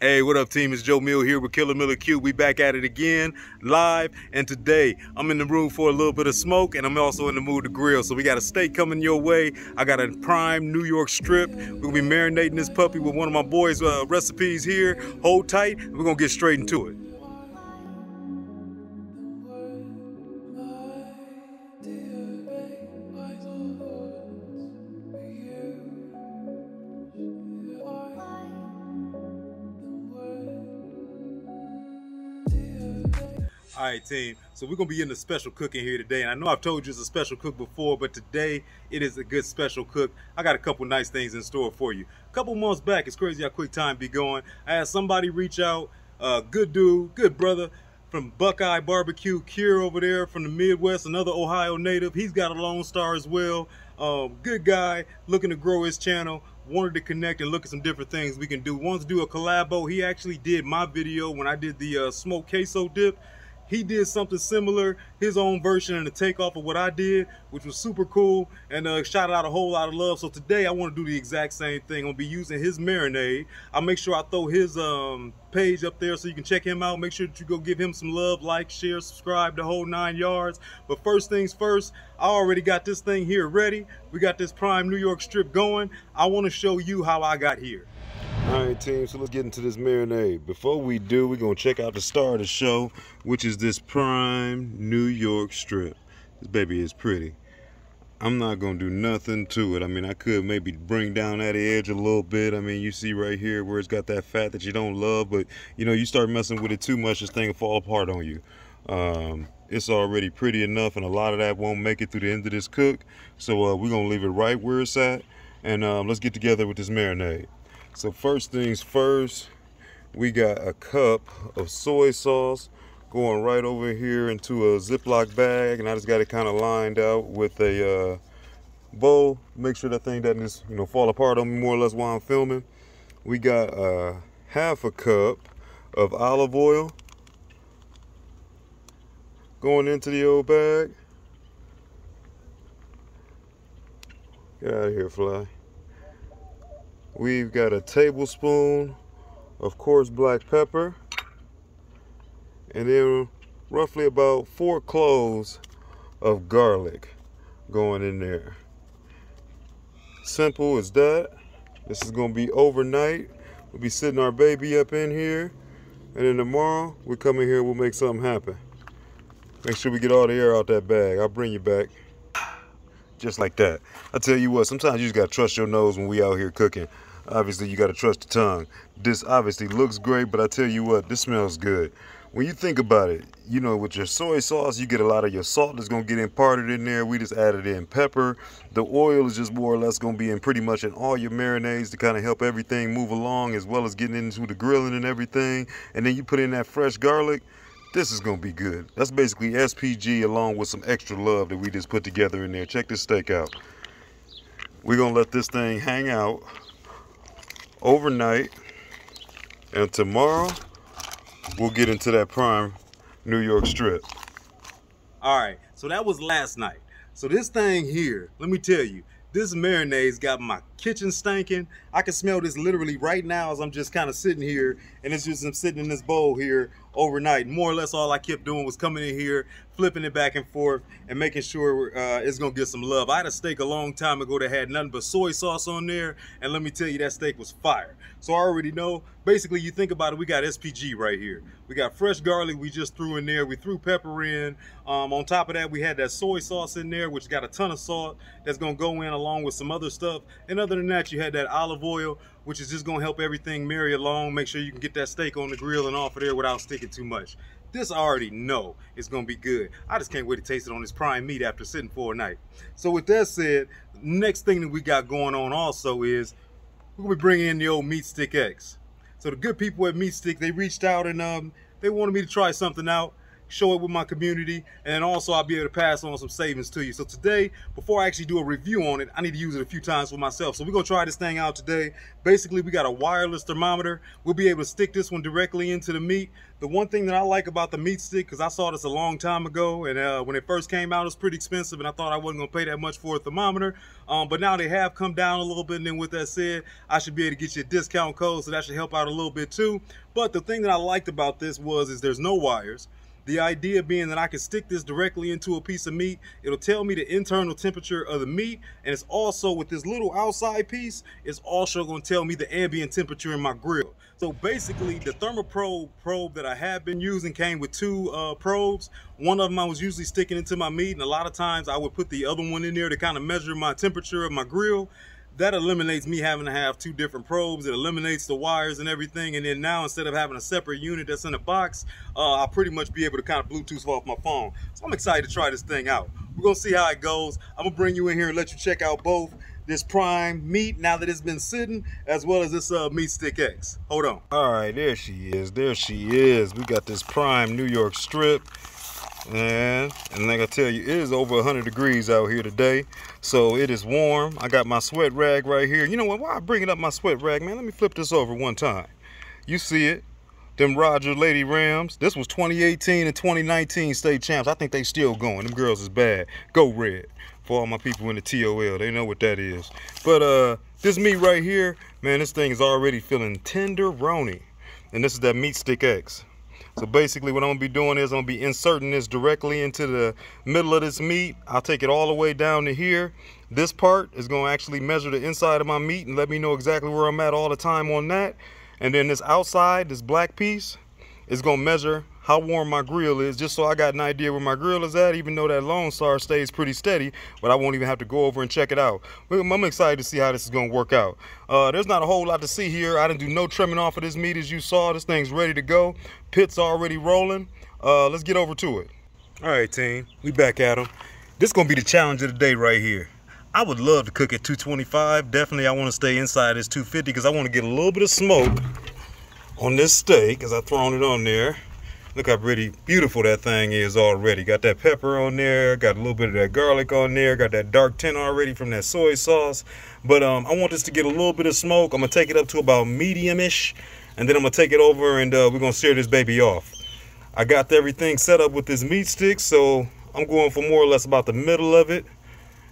Hey, what up, team? It's Joe Mill here with Killer Miller Q. We back at it again, live, and today I'm in the room for a little bit of smoke, and I'm also in the mood to grill. So we got a steak coming your way. I got a prime New York strip. We're gonna be marinating this puppy with one of my boys' recipes here. Hold tight, and we're gonna get straight into it. All right, team, so we're gonna be in the special cooking here today, and I know I've told you it's a special cook before, but today it is a good special cook. I got a couple nice things in store for you. A couple months back, it's crazy how quick time be going. I had somebody reach out, good dude, good brother from BuQeye BBQ, Cure over there from the Midwest, another Ohio native. He's got a Lone Star as well. Good guy, looking to grow his channel. Wanted to connect and look at some different things we can do. Wants to do a collabo. He actually did my video when I did the smoked queso dip. He did something similar, his own version and a takeoff of what I did, which was super cool, and shot out a whole lot of love. So today I want to do the exact same thing. I'm gonna be using his marinade. I'll make sure I throw his page up there so you can check him out. Make sure that you go give him some love, like, share, subscribe, the whole 9 yards. But first things first, I already got this thing here ready. We got this prime New York strip going. I want to show you how I got here. All right, team, so let's get into this marinade. Before we do, we're going to check out the star of the show, which is this prime New York strip. This baby is pretty. I'm not going to do nothing to it. I mean, I could maybe bring down that edge a little bit. I mean, you see right here where it's got that fat that you don't love, but, you know, you start messing with it too much, this thing will fall apart on you. It's already pretty enough, and a lot of that won't make it through the end of this cook. So we're going to leave it right where it's at, and let's get together with this marinade. So first things first, we got a cup of soy sauce going right over here into a Ziploc bag, and I just got it kind of lined out with a bowl. Make sure that thing doesn't just, you know, fall apart on me more or less while I'm filming. We got half a cup of olive oil going into the old bag. Get out of here, fly. We've got a tablespoon of coarse black pepper, and then roughly about 4 cloves of garlic going in there. Simple as that. This is going to be overnight. We'll be sitting our baby up in here, and then tomorrow we come in here, we'll make something happen. Make sure we get all the air out that bag. I'll bring you back. Just like that. I tell you what, sometimes you just gotta trust your nose when we out here cooking. Obviously, you gotta trust the tongue. This obviously looks great, but I tell you what, this smells good. When you think about it, you know, with your soy sauce, you get a lot of your salt that's gonna get imparted in there. We just added in pepper. The oil is just more or less gonna be in pretty much in all your marinades to kind of help everything move along, as well as getting into the grilling and everything. And then you put in that fresh garlic. This is gonna be good. That's basically SPG along with some extra love that we just put together in there. Check this steak out. We're gonna let this thing hang out overnight, and tomorrow we'll get into that prime New York strip. All right, so that was last night. So this thing here, let me tell you, this marinade's got my kitchen stinking. I can smell this literally right now as I'm just kind of sitting here, and it's just I'm sitting in this bowl here overnight. More or less all I kept doing was coming in here, flipping it back and forth, and making sure it's gonna get some love. I had a steak a long time ago that had nothing but soy sauce on there, and let me tell you, that steak was fire. So I already know, basically you think about it, we got SPG right here. We got fresh garlic we just threw in there. We threw pepper in. On top of that, we had that soy sauce in there, which got a ton of salt that's gonna go in along with some other stuff. And other than that, you had that olive oil, which is just gonna help everything marry along, make sure you can get that steak on the grill and off of there without sticking too much. This I already know is gonna be good. I just can't wait to taste it on this prime meat after sitting for a night. So with that said, next thing that we got going on also is we're gonna be bringing in the old Meat Stick X. So the good people at Meat Stick, they reached out and they wanted me to try something out. show it with my community, and then also I'll be able to pass on some savings to you. So today, before I actually do a review on it, I need to use it a few times for myself. So we're gonna try this thing out today. Basically, we got a wireless thermometer. We'll be able to stick this one directly into the meat. The one thing that I like about the meat stick, because I saw this a long time ago, and when it first came out, it was pretty expensive, and I thought I wasn't gonna pay that much for a thermometer. But now they have come down a little bit, and then with that said, I should be able to get you a discount code, so that should help out a little bit too. But the thing that I liked about this is there's no wires. The idea being that I can stick this directly into a piece of meat. It'll tell me the internal temperature of the meat, and it's also, with this little outside piece, it's also going to tell me the ambient temperature in my grill. So basically, the thermoprobe probe that I have been using came with two probes. One of them I was usually sticking into my meat, and a lot of times I would put the other one in there to kind of measure my temperature of my grill. That eliminates me having to have two different probes. It eliminates the wires and everything. And then now, instead of having a separate unit that's in a box, I'll pretty much be able to kind of Bluetooth off my phone. So I'm excited to try this thing out. We're gonna see how it goes. I'm gonna bring you in here and let you check out both this prime meat now that it's been sitting, as well as this meat stick X. Hold on. All right, there she is. There she is. We got this prime New York strip. And like I tell you, it is over 100 degrees out here today, so it is warm. I got my sweat rag right here. You know what, while I'm bringing up my sweat rag, man, let me flip this over one time. You see it, them Roger Lady Rams. This was 2018 and 2019 state champs. I think they still going. Them girls is bad. Go red. For all my people in the TOL, they know what that is. But this meat right here, man, this thing is already feeling tenderoni. And this is that meat stick X. So basically what I'm gonna be doing is I'm gonna be inserting this directly into the middle of this meat. I'll take it all the way down to here. This part is gonna actually measure the inside of my meat and let me know exactly where I'm at all the time on that. And then this outside, this black piece, is gonna measure how warm my grill is, just so I got an idea where my grill is at, even though that Lone Star stays pretty steady, but I won't even have to go over and check it out. I'm excited to see how this is gonna work out. There's not a whole lot to see here. I didn't do no trimming off of this meat, as you saw. This thing's ready to go. Pit's already rolling. Let's get over to it. All right, team, we back at them. This is gonna be the challenge of the day right here. I would love to cook at 225. Definitely I wanna stay inside this 250 because I wanna get a little bit of smoke on this steak as I've thrown it on there. Look how pretty beautiful that thing is already. Got that pepper on there, got a little bit of that garlic on there, got that dark tint already from that soy sauce. But I want this to get a little bit of smoke. I'm gonna take it up to about medium-ish, and then I'm gonna take it over and we're gonna sear this baby off. I got everything set up with this meat stick, so I'm going for more or less about the middle of it.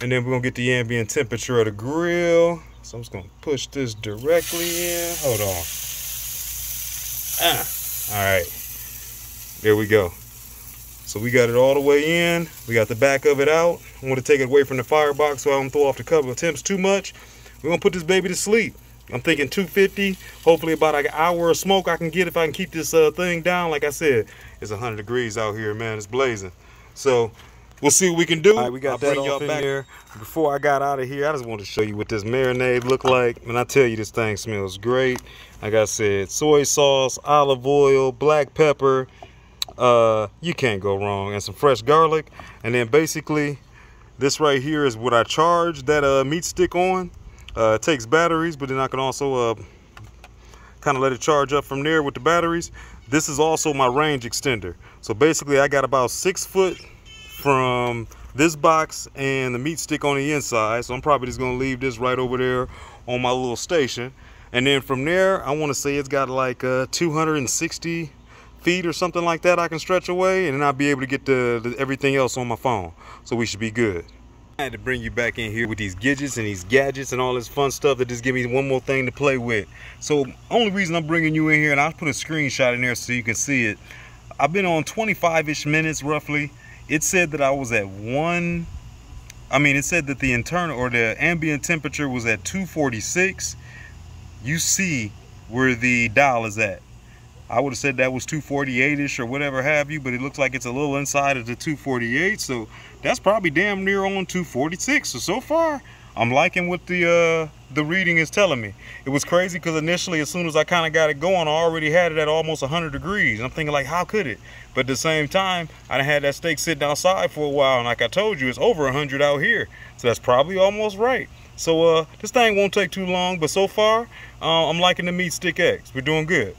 And then we're gonna get the ambient temperature of the grill. So I'm just gonna push this directly in. Hold on. All right. There we go. So we got it all the way in. We got the back of it out. I want to take it away from the firebox so I don't throw off the couple of temps too much. We're going to put this baby to sleep. I'm thinking 250. Hopefully about like an hour of smoke I can get if I can keep this thing down. Like I said, it's 100 degrees out here, man. It's blazing. So we'll see what we can do. All right, we got that off in here. Before I got out of here, I just wanted to show you what this marinade looked like. And I tell you, this thing smells great. Like I said, soy sauce, olive oil, black pepper. You can't go wrong, and some fresh garlic. And then basically this right here is what I charge that meat stick on. It takes batteries, but then I can also kind of let it charge up from there with the batteries. This is also my range extender. So basically I got about 6 foot from this box and the meat stick on the inside. So I'm probably just gonna leave this right over there on my little station. And then from there, I want to say it's got like 260 feet or something like that I can stretch away, and then I'll be able to get everything else on my phone. So we should be good. I had to bring you back in here with these gadgets and these gadgets and all this fun stuff that just give me one more thing to play with. So only reason I'm bringing you in here, and I'll put a screenshot in there so you can see it. I've been on 25-ish minutes roughly. It said that I was at it said that the internal or the ambient temperature was at 246. You see where the dial is at. I would have said that was 248-ish or whatever have you, but it looks like it's a little inside of the 248, so that's probably damn near on 246. So far, I'm liking what the reading is telling me. It was crazy because initially, as soon as I kind of got it going, I already had it at almost 100 degrees. I'm thinking like, how could it? But at the same time, I had that steak sitting outside for a while, and like I told you, it's over 100 out here, so that's probably almost right. So this thing won't take too long, but so far, I'm liking the meat stick X. We're doing good.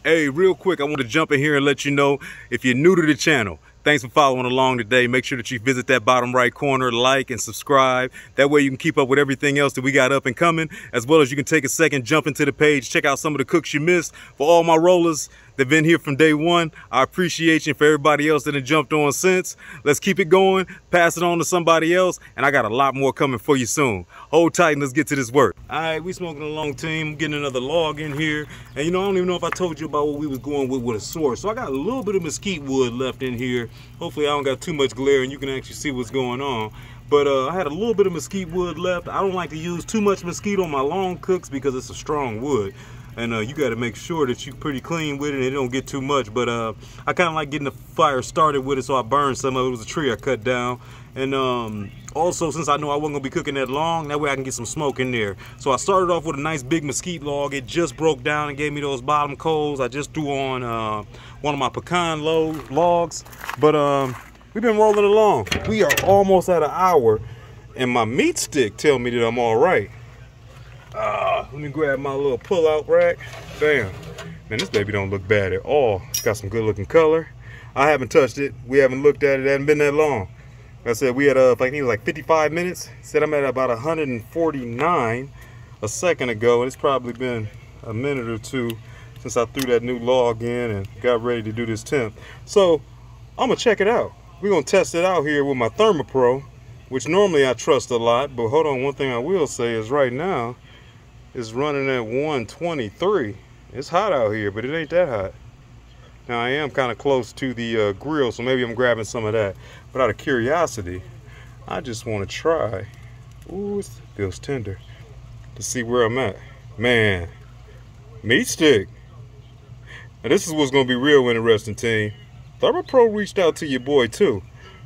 Hey, real quick, I want to jump in here and let you know, if you're new to the channel, Thanks for following along today. Make sure that you visit that bottom right corner, like and subscribe. That way you can keep up with everything else that we got up and coming, as well as you can take a second, jump into the page, check out some of the cooks you missed. For all my rollers that have been here from day one, I appreciate you. And for everybody else that have jumped on since, let's keep it going, pass it on to somebody else, and I got a lot more coming for you soon. Hold tight and let's get to this work. All right, we smoking along, team. I'm getting another log in here. And you know, I don't even know if I told you about what we was going with a source. So I got a little bit of mesquite wood left in here. Hopefully I don't got too much glare and you can actually see what's going on. But I had a little bit of mesquite wood left. I don't like to use too much mesquite on my long cooks because it's a strong wood. And you got to make sure that you're pretty clean with it and it don't get too much. But I kind of like getting the fire started with it, so I burned some of it. It was a tree I cut down. And also, since I know I wasn't going to be cooking that long, that way I can get some smoke in there. So I started off with a nice big mesquite log. It just broke down and gave me those bottom coals. I just threw on one of my pecan logs. But we've been rolling along. We are almost at an hour. And my meat stick tell me that I'm all right. Let me grab my little pull-out rack. Bam. Man, this baby don't look bad at all. It's got some good looking color. I haven't touched it. We haven't looked at it. It hasn't been that long. Like I said, we had I think it was like 55 minutes. Said I'm at about 149 a second ago. It's probably been a minute or two since I threw that new log in and got ready to do this temp. So I'm gonna check it out. We're gonna test it out here with my ThermoPro, which normally I trust a lot. But hold on, one thing I will say is right now it's running at 123. It's hot out here, but it ain't that hot. Now I am kind of close to the grill, so maybe I'm grabbing some of that. But out of curiosity, I just want to try. Ooh, it feels tender. To see where I'm at. Man, meat stick. Now this is what's gonna be real interesting, team. ThermoPro reached out to your boy too,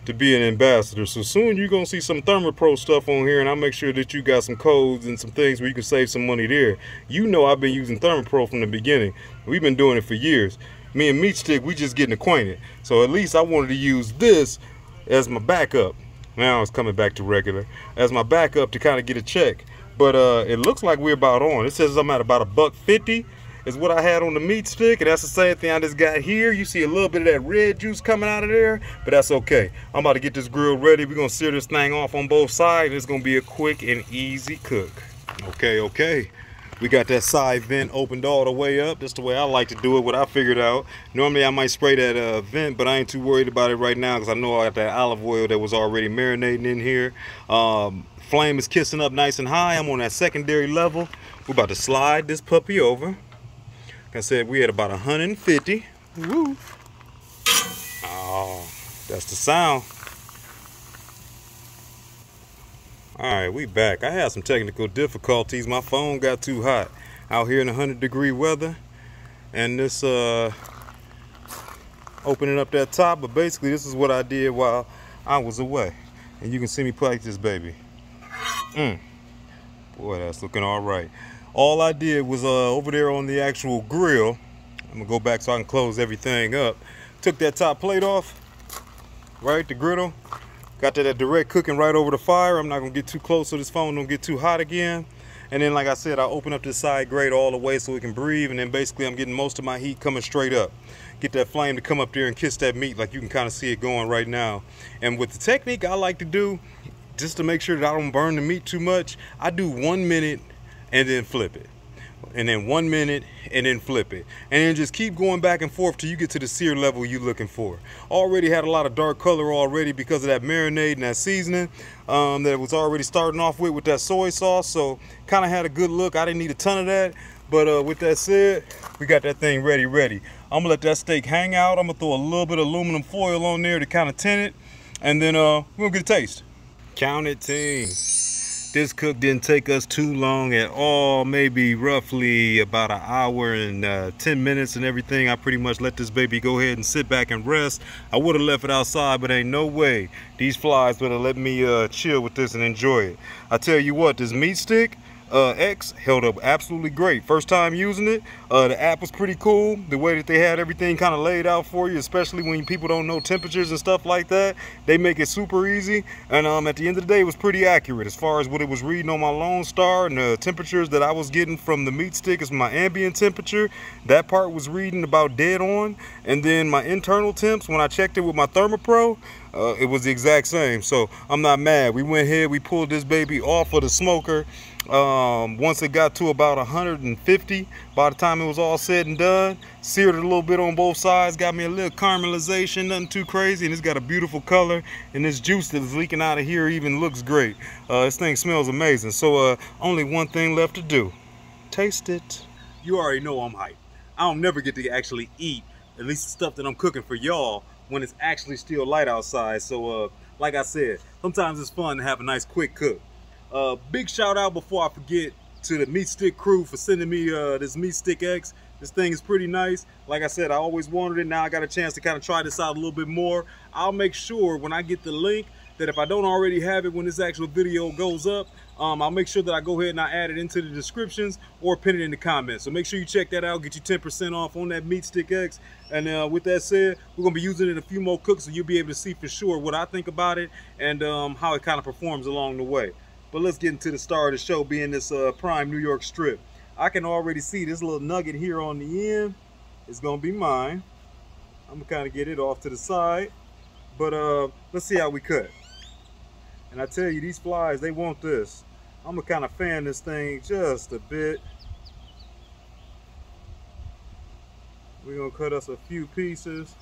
to be an ambassador. So soon you're gonna see some ThermoPro stuff on here, and I'll make sure that you got some codes and some things where you can save some money there. You know I've been using ThermoPro from the beginning. We've been doing it for years. Me and Meat Stick, we just getting acquainted. So at least I wanted to use this as my backup. Now it's coming back to regular. As my backup to kind of get a check. But it looks like we're about on. It says I'm at about $1.50 is what I had on the Meat Stick, and that's the same thing I just got here. You see a little bit of that red juice coming out of there, but that's okay. I'm about to get this grill ready. We're gonna sear this thing off on both sides. It's gonna be a quick and easy cook. Okay. We got that side vent opened all the way up. That's the way I like to do it, what I figured out. Normally I might spray that vent, but I ain't too worried about it right now because I know I got that olive oil that was already marinating in here. Flame is kissing up nice and high. I'm on that secondary level. We're about to slide this puppy over. Like I said, we had about 150. Woo. Oh, that's the sound. All right, we back. I had some technical difficulties. My phone got too hot out here in 100-degree weather. And this opening up that top, but basically this is what I did while I was away. And you can see me plate this baby. Boy, that's looking all right. All I did was over there on the actual grill, I'm gonna go back so I can close everything up. Took that top plate off, right, the griddle. Got that direct cooking right over the fire. I'm not gonna get too close so this phone don't get too hot again. And then, like I said, I open up this side grate all the way so it can breathe. And then basically I'm getting most of my heat coming straight up. Get that flame to come up there and kiss that meat like you can kind of see it going right now. And with the technique I like to do, just to make sure that I don't burn the meat too much, I do 1 minute and then flip it, and then 1 minute and then flip it, and then just keep going back and forth till you get to the sear level you're looking for. Already had a lot of dark color already because of that marinade and that seasoning that it was already starting off with that soy sauce, so kind of had a good look. I didn't need a ton of that, but with that said, we got that thing ready. I'm gonna let that steak hang out. I'm gonna throw a little bit of aluminum foil on there to kind of tint it, and then we're gonna get a taste. Count it, team. This cook didn't take us too long at all, maybe roughly about an hour and 10 minutes and everything. I pretty much let this baby go ahead and sit back and rest. I would have left it outside, but ain't no way these flies would have let me chill with this and enjoy it. I tell you what, this meat stick, X held up absolutely great. First time using it. The app was pretty cool. The way that they had everything kind of laid out for you, especially when people don't know temperatures and stuff like that. They make it super easy. And at the end of the day, it was pretty accurate as far as what it was reading on my Lone Star, and the temperatures that I was getting from the meat stick is my ambient temperature. That part was reading about dead on. And then my internal temps, when I checked it with my ThermoPro, it was the exact same. So I'm not mad. We went ahead, we pulled this baby off of the smoker. Once it got to about 150, by the time it was all said and done, seared it a little bit on both sides, got me a little caramelization, nothing too crazy, and it's got a beautiful color, and this juice that is leaking out of here even looks great. This thing smells amazing. So only one thing left to do: taste it. You already know I'm hyped. I don't never get to actually eat, at least the stuff that I'm cooking for y'all, when it's actually still light outside. So like I said, sometimes it's fun to have a nice quick cook. Big shout out before I forget to the meat stick crew for sending me this meat stick X. This thing is pretty nice. Like I said, I always wanted it. Now I got a chance to kind of try this out a little bit more. I'll make sure when I get the link that if I don't already have it when this actual video goes up, I'll make sure that I go ahead and I add it into the descriptions or pin it in the comments. So make sure you check that out, get you 10% off on that meat stick X. And with that said, we're gonna be using it in a few more cooks, so you'll be able to see for sure what I think about it and how it kind of performs along the way. But let's get into the star of the show, being this prime New York strip. I can already see this little nugget here on the end is gonna be mine. I'm gonna kind of get it off to the side, but let's see how we cut. And I tell you, these flies, they want this. I'm gonna kind of fan this thing just a bit. We're gonna cut us a few pieces.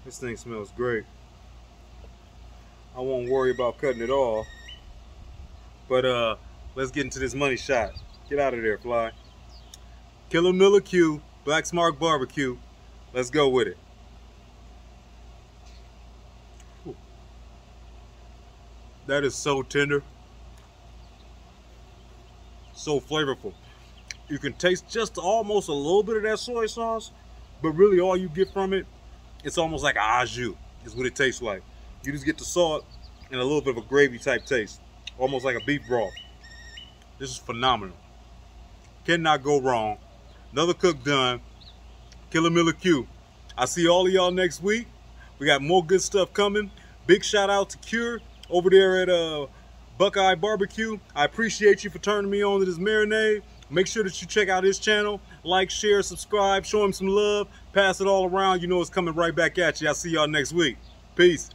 This thing smells great. I won't worry about cutting it all. But let's get into this money shot. Get out of there, fly. Killer Miller Q, Black Smart Barbecue. Let's go with it. Whew. That is so tender. So flavorful. You can taste just almost a little bit of that soy sauce, but really all you get from it, it's almost like au jus is what it tastes like. You just get the salt and a little bit of a gravy type taste, almost like a beef broth. This is phenomenal. Cannot go wrong. Another cook done. Killer Miller Q. I'll see all of y'all next week. We got more good stuff coming. Big shout out to Cure over there at BuQeye BBQ. I appreciate you for turning me on to this marinade. Make sure that you check out his channel. Like, share, subscribe, show him some love. Pass it all around. You know it's coming right back at you. I'll see y'all next week. Peace.